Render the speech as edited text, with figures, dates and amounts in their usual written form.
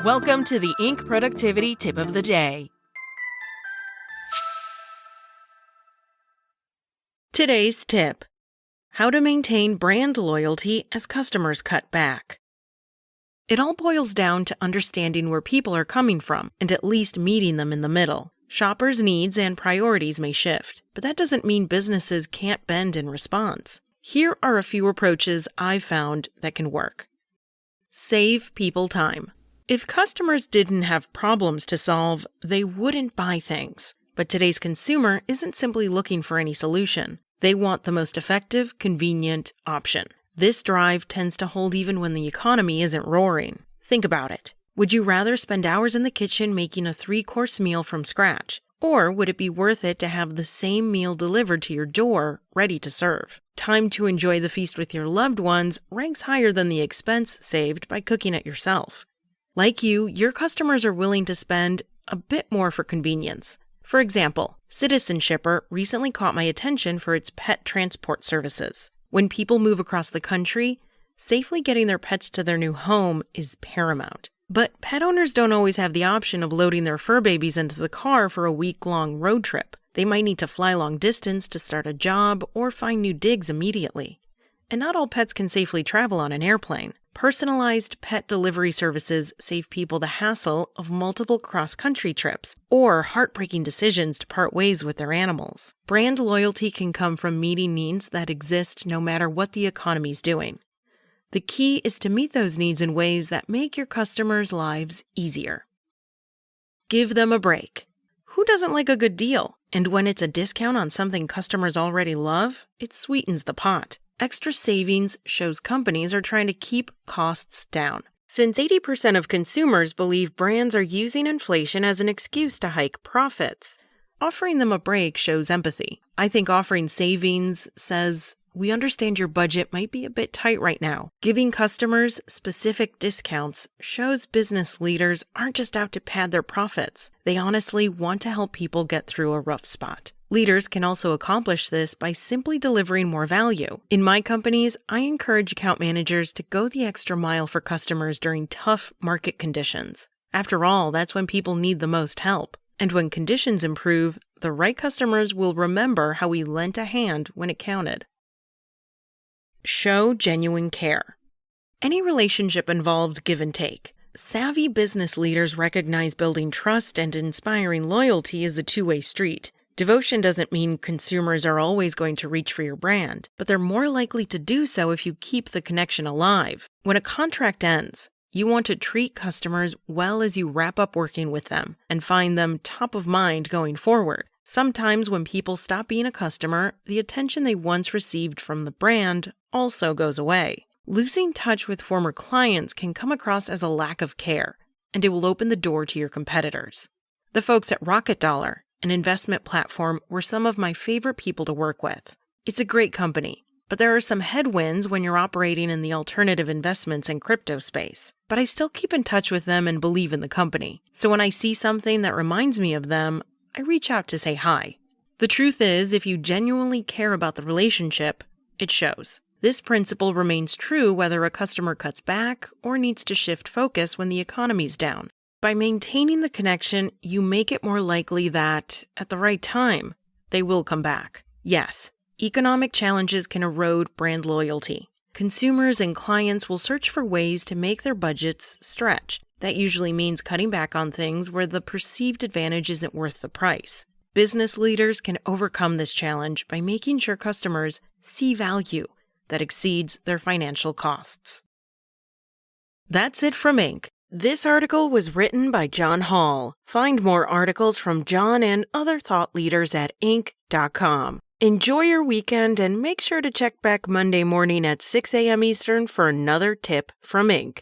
Welcome to the Inc. Productivity Tip of the Day. Today's tip: how to maintain brand loyalty as customers cut back. It all boils down to understanding where people are coming from and at least meeting them in the middle. Shoppers' needs and priorities may shift, but that doesn't mean businesses can't bend in response. Here are a few approaches I've found that can work. Save people time. If customers didn't have problems to solve, they wouldn't buy things. But today's consumer isn't simply looking for any solution. They want the most effective, convenient option. This drive tends to hold even when the economy isn't roaring. Think about it. Would you rather spend hours in the kitchen making a 3-course meal from scratch? Or would it be worth it to have the same meal delivered to your door, ready to serve? Time to enjoy the feast with your loved ones ranks higher than the expense saved by cooking it yourself. Like you, your customers are willing to spend a bit more for convenience. For example, Citizen Shipper recently caught my attention for its pet transport services. When people move across the country, safely getting their pets to their new home is paramount. But pet owners don't always have the option of loading their fur babies into the car for a week-long road trip. They might need to fly long distance to start a job or find new digs immediately. And not all pets can safely travel on an airplane. Personalized pet delivery services save people the hassle of multiple cross-country trips or heartbreaking decisions to part ways with their animals. Brand loyalty can come from meeting needs that exist no matter what the economy's doing. The key is to meet those needs in ways that make your customers' lives easier. Give them a break. Who doesn't like a good deal? And when it's a discount on something customers already love, it sweetens the pot. Extra savings shows companies are trying to keep costs down. Since 80% of consumers believe brands are using inflation as an excuse to hike profits, offering them a break shows empathy. I think offering savings says, we understand your budget might be a bit tight right now. Giving customers specific discounts shows business leaders aren't just out to pad their profits. They honestly want to help people get through a rough spot. Leaders can also accomplish this by simply delivering more value. In my companies, I encourage account managers to go the extra mile for customers during tough market conditions. After all, that's when people need the most help. And when conditions improve, the right customers will remember how we lent a hand when it counted. Show genuine care. Any relationship involves give and take. Savvy business leaders recognize building trust and inspiring loyalty is a two-way street. Devotion doesn't mean consumers are always going to reach for your brand, but they're more likely to do so if you keep the connection alive. When a contract ends, you want to treat customers well as you wrap up working with them and find them top of mind going forward. Sometimes when people stop being a customer, the attention they once received from the brand also goes away. Losing touch with former clients can come across as a lack of care, and it will open the door to your competitors. The folks at Rocket Dollar, an investment platform, were some of my favorite people to work with. It's a great company, but there are some headwinds when you're operating in the alternative investments and crypto space. But I still keep in touch with them and believe in the company. So when I see something that reminds me of them, I reach out to say hi. The truth is, if you genuinely care about the relationship, it shows. This principle remains true whether a customer cuts back or needs to shift focus when the economy's down. By maintaining the connection, you make it more likely that, at the right time, they will come back. Yes, economic challenges can erode brand loyalty. Consumers and clients will search for ways to make their budgets stretch. That usually means cutting back on things where the perceived advantage isn't worth the price. Business leaders can overcome this challenge by making sure customers see value that exceeds their financial costs. That's it from Inc. This article was written by John Hall. Find more articles from John and other thought leaders at Inc.com. Enjoy your weekend and make sure to check back Monday morning at 6 a.m. Eastern for another tip from Inc.